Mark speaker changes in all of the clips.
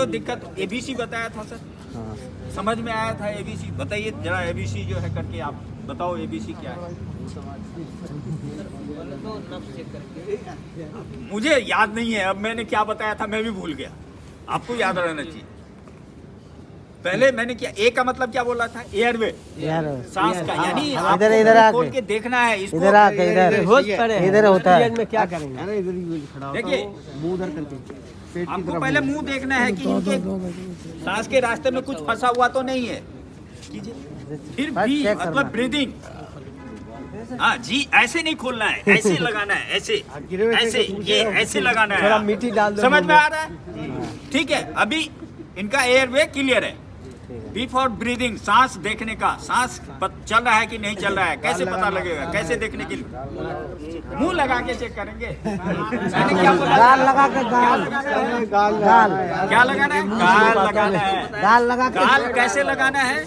Speaker 1: तो दिक्कत एबीसी बताया था सर,
Speaker 2: हाँ।
Speaker 1: समझ में आया था एबीसी। बताइए जरा एबीसी जो है करके आप बताओ एबीसी क्या है। मुझे याद नहीं है, अब मैंने क्या बताया था मैं भी भूल गया, आपको याद रहना चाहिए। पहले मैंने क्या, ए का मतलब क्या बोला था? एयरवे, सांस का, यानी आपको खोल के देखना है इसको।
Speaker 2: इधर आके इधर होता है।
Speaker 3: में क्या करेंगे?
Speaker 2: अरे इधर
Speaker 1: देखिए
Speaker 2: मुंह उधर करके
Speaker 1: आपको पहले मुंह देखना है कि इनके सांस के रास्ते में कुछ फंसा हुआ तो नहीं है। कीजिए फिर बी मतलब ब्रीदिंग। हाँ जी, ऐसे नहीं खोलना है, ऐसे लगाना है, ऐसे ऐसे, ये ऐसे लगाना है।
Speaker 3: थोड़ा मीठी डाल दो।
Speaker 1: समझ में आ रहा है? ठीक है, अभी इनका एयरवे क्लियर है। बी फॉर ब्रीदिंग, सांस देखने का, सांस चल रहा है कि नहीं चल रहा है, कैसे पता लगेगा? कैसे देखने के लिए मुंह लगा के चेक करेंगे। मैंने क्या बोला?
Speaker 2: गाल लगा के गाल गाल
Speaker 1: क्या लगाना है? गाल लगाना है।
Speaker 2: गाल लगा के
Speaker 1: गाल कैसे लगाना है?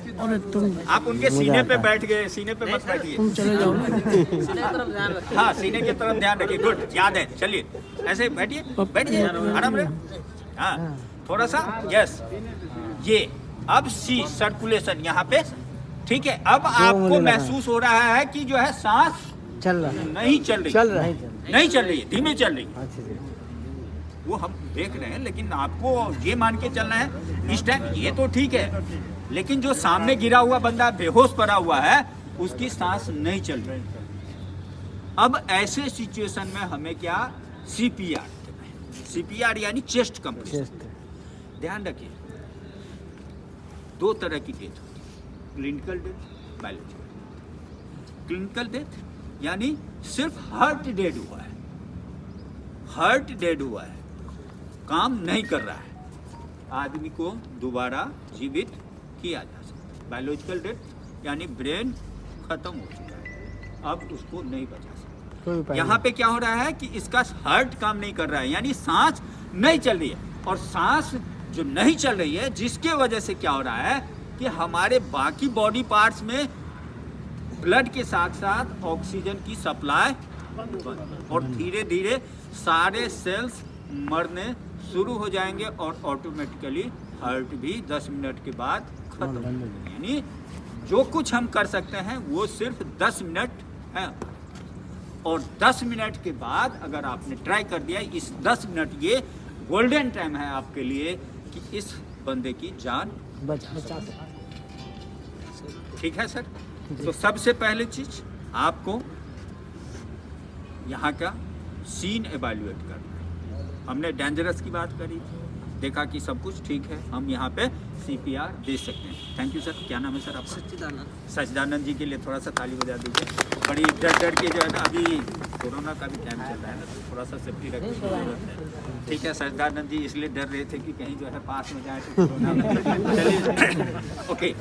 Speaker 1: आप उनके सीने पे बैठ गए, सीने पे मत बैठिए। हाँ, सीने की तरफ ध्यान रखिए। गुड, याद है। चलिए ऐसे बैठिए, बैठिए आराम से। हाँ, थोड़ा सा, यस। ये अब सी सर्कुलेशन यहाँ पे, ठीक है। अब आपको महसूस हो रहा है कि जो है सांस
Speaker 2: चल रहा है,
Speaker 1: नहीं चल रही, नहीं चल रही है, धीमे चल रही है।
Speaker 2: अच्छे से
Speaker 1: वो हम देख रहे हैं, लेकिन आपको ये मान के चलना है इस टाइम। ये तो ठीक है, लेकिन जो सामने गिरा हुआ बंदा बेहोश पड़ा हुआ है उसकी सांस नहीं चल रही। अब ऐसे सिचुएशन में हमें क्या, सीपीआर, सीपीआर यानी चेस्ट कंप्रेशन। ध्यान रखिए, दो तरह की डेथ होती है, clinical death, biological. Clinical death यानी सिर्फ हार्ट डेड हुआ है, हार्ट डेड हुआ है, काम नहीं कर रहा है, आदमी को दोबारा जीवित किया जा सकता है। बायोलॉजिकल डेथ यानी ब्रेन खत्म हो चुका है, अब उसको नहीं बचा सकता। यहाँ पे क्या हो रहा है कि इसका हार्ट काम नहीं कर रहा है, यानी सांस नहीं चल रही है। और सांस जो नहीं चल रही है, जिसके वजह से क्या हो रहा है कि हमारे बाकी बॉडी पार्ट्स में ब्लड के साथ साथ ऑक्सीजन की सप्लाई बंद, और धीरे धीरे सारे सेल्स मरने शुरू हो जाएंगे और ऑटोमेटिकली हार्ट भी 10 मिनट के बाद खत्म हो जाएगा। यानी जो कुछ हम कर सकते हैं वो सिर्फ 10 मिनट है, और 10 मिनट के बाद अगर आपने ट्राई कर दिया, इस 10 मिनट ये गोल्डन टाइम है आपके लिए कि इस बंदे की जान
Speaker 2: बचा
Speaker 1: ठीक है सर। तो सबसे पहली चीज आपको यहाँ का सीन एवेल्युएट करना है। हमने डेंजरस की बात करी, देखा कि सब कुछ ठीक है, हम यहाँ पे सीपीआर दे सकते हैं। Thank you sir. क्या नाम है सर आपका? सच्चिदानंद। सच्चिदानंद जी के लिए थोड़ा सा ताली बजा दीजिए। बड़ी डर के जो है ना, अभी कोरोना का भी टाइम चल रहा है ना, तो थोड़ा सा सेफ्टी रखने की जरूरत है। ठीक है, सच्चिदानंद जी इसलिए डर रहे थे कि कहीं जो है पास में जाए तो कोरोना में। चलिए ओके,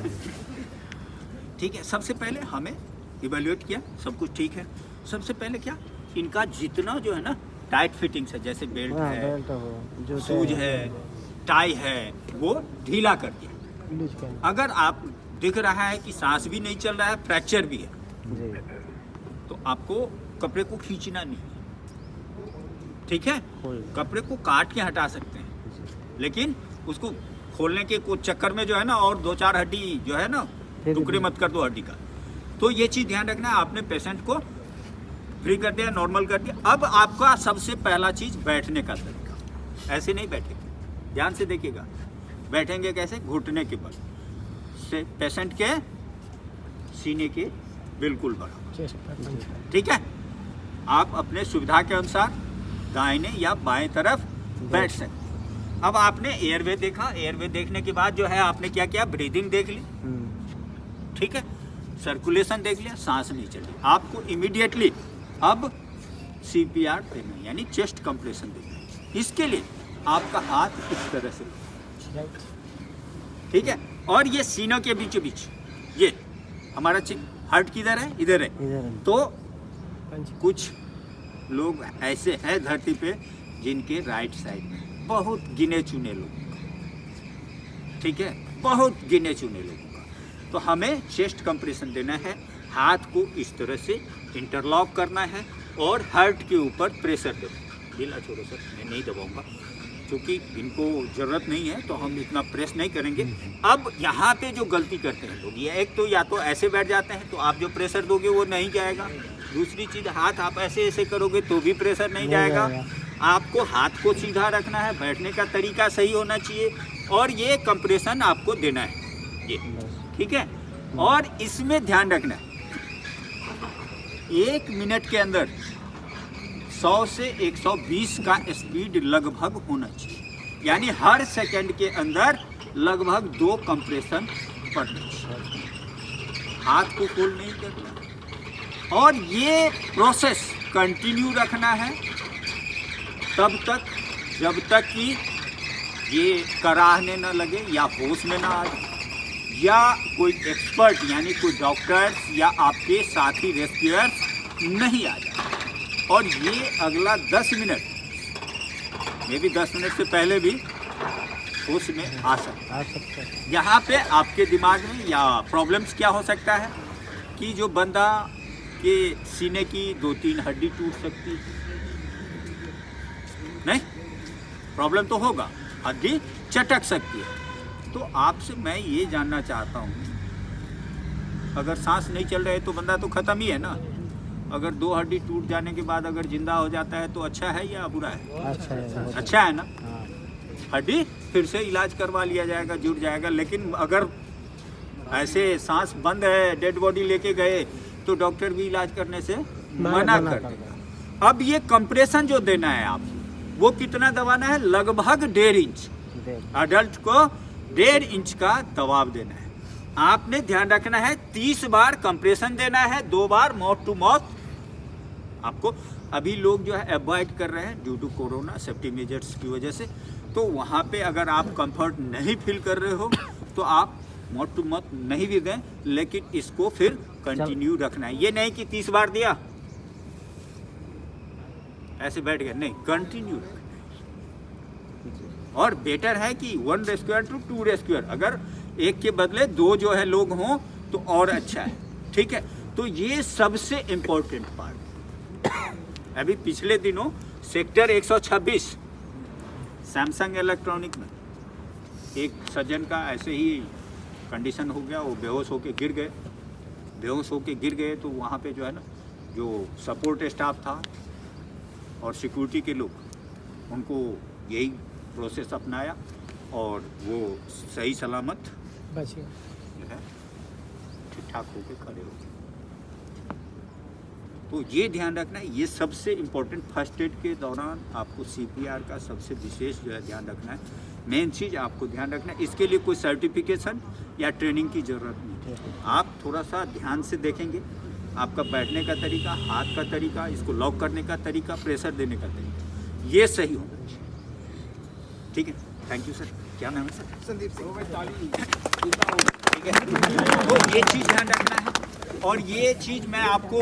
Speaker 1: ठीक है। सबसे पहले हमें इवेल्युएट किया, सब कुछ ठीक है। सबसे पहले क्या, इनका जितना जो है ना टाइट फिटिंग्स है, जैसे बेल्ट है, शूज है, टाई है, वो ढीला कर दिया। अगर आप दिख रहा है कि सांस भी नहीं चल रहा है, फ्रैक्चर भी है, तो आपको कपड़े को खींचना नहीं है, ठीक है। कपड़े को काट के हटा सकते हैं, लेकिन उसको खोलने के कुछ चक्कर में जो है ना, और 2-4 हड्डी जो है ना, टुकड़े मत कर दो हड्डी का। तो ये चीज ध्यान रखना है। आपने पेशेंट को फ्री कर दिया, नॉर्मल कर दिया। अब आपका सबसे पहला चीज बैठने का तरीका। ऐसे नहीं बैठेंगे, ध्यान से देखिएगा। बैठेंगे कैसे? घुटने के बल से पेशेंट के सीने के बिल्कुल बराबर, ठीक है। आप अपने सुविधा के अनुसार दाहिने या बाएं तरफ बैठ सकते। अब आपने एयरवे देखा, एयरवे देखने के बाद जो है आपने क्या किया, ब्रीदिंग देख ली, ठीक है, सर्कुलेशन देख लिया, सांस नहीं चल रही। आपको इमीडिएटली अब सीपीआर देना है, यानी चेस्ट कंप्रेशन देना है। इसके लिए आपका हाथ इस तरह से, ठीक है, और ये सीनों के बीचों बीच, ये हमारा हार्ट किधर है? इधर है। तो कुछ लोग ऐसे हैं धरती पे जिनके राइट साइड में, बहुत गिने चुने लोगों का, ठीक है, बहुत गिने चुने लोगों का। तो हमें चेस्ट कंप्रेशन देना है, हाथ को इस तरह से इंटरलॉक करना है और हार्ट के ऊपर प्रेशर देना है। ढीला छोड़ो सर, मैं नहीं दबाऊंगा, क्योंकि इनको ज़रूरत नहीं है तो हम इतना प्रेस नहीं करेंगे। अब यहाँ पे जो गलती करते हैं लोग, ये एक तो या तो ऐसे बैठ जाते हैं तो आप जो प्रेशर दोगे वो नहीं जाएगा। दूसरी चीज़, हाथ आप ऐसे ऐसे करोगे तो भी प्रेशर नहीं जाएगा। आपको हाथ को सीधा रखना है, बैठने का तरीका सही होना चाहिए और ये कंप्रेशन आपको देना है ये, ठीक है। और इसमें ध्यान रखना है 1 मिनट के अंदर 100 से 120 का स्पीड लगभग होना चाहिए, यानी हर सेकंड के अंदर लगभग 2 कंप्रेशन पड़ना चाहिए। हाथ को फोल्ड नहीं करना और ये प्रोसेस कंटिन्यू रखना है तब तक जब तक कि ये कराहने न लगे या होश में ना आ जाए, या कोई एक्सपर्ट यानी कोई डॉक्टर्स या आपके साथी रेस्क्यूअर्स नहीं आ जाए। और ये अगला 10 मिनट मे भी 10 मिनट से पहले भी होश में आ सकता है। यहाँ पे आपके दिमाग में या प्रॉब्लम्स क्या हो सकता है कि जो बंदा के सीने की 2-3 हड्डी टूट सकती है, नहीं प्रॉब्लम तो होगा, हड्डी चटक सकती है। तो आपसे मैं ये जानना चाहता हूँ, अगर सांस नहीं चल रहे तो बंदा तो ख़त्म ही है ना। अगर 2 हड्डी टूट जाने के बाद अगर जिंदा हो जाता है तो अच्छा है या बुरा है? अच्छा है ना। हड्डी फिर से इलाज करवा लिया जाएगा, जुड़ जाएगा। लेकिन अगर ऐसे सांस बंद है, डेड बॉडी लेके गए तो डॉक्टर भी इलाज करने से मना कर देगा। अब ये कंप्रेशन जो देना है आप, वो कितना दबाना है? लगभग 1.5 इंच। अडल्ट को 1.5 इंच का दबाव देना है। आपने ध्यान रखना है 30 बार कंप्रेशन देना है, 2 बार माउथ टू माउथ। आपको अभी लोग जो है अवॉइड कर रहे हैं due to corona safety measures की वजह से, तो वहाँ पे अगर आप कंफर्ट नहीं फील कर रहे हो तो आप माउथ टू माउथ नहीं भी दें, लेकिन इसको फिर कंटिन्यू रखना है। ये नहीं कि 30 बार दिया ऐसे बैठ गए, नहीं, कंटिन्यू। और बेटर है कि 1 रेस्क्यूअर टू 2 रेस्क्यूअर, अगर एक के बदले 2 जो है लोग हों तो और अच्छा है, ठीक है। तो ये सबसे इम्पोर्टेंट पार्ट। अभी पिछले दिनों सेक्टर 126 सैमसंग इलेक्ट्रॉनिक में एक सज्जन का ऐसे ही कंडीशन हो गया, वो बेहोश होके गिर गए। तो वहाँ पे जो है ना, जो सपोर्ट स्टाफ था और सिक्योरिटी के लोग, उनको यही प्रोसेस अपनाया और वो सही सलामत
Speaker 3: बच गया,
Speaker 1: जो है ठीक ठाक होके खड़े हो गए। तो ये ध्यान रखना है, ये सबसे इम्पोर्टेंट। फर्स्ट एड के दौरान आपको CPR का सबसे विशेष जो है ध्यान रखना है। मेन चीज़ आपको ध्यान रखना है, इसके लिए कोई सर्टिफिकेशन या ट्रेनिंग की ज़रूरत नहीं है। आप थोड़ा सा ध्यान से देखेंगे, आपका बैठने का तरीका, हाथ का तरीका, इसको लॉक करने का तरीका, प्रेशर देने का तरीका, ये सही होना चाहिए, ठीक है। Thank you sir. क्या नाम है सर?
Speaker 2: संदीप सिंह।
Speaker 1: ठीक है। तो ये चीज़ ध्यान रखना है और ये चीज़ मैं आपको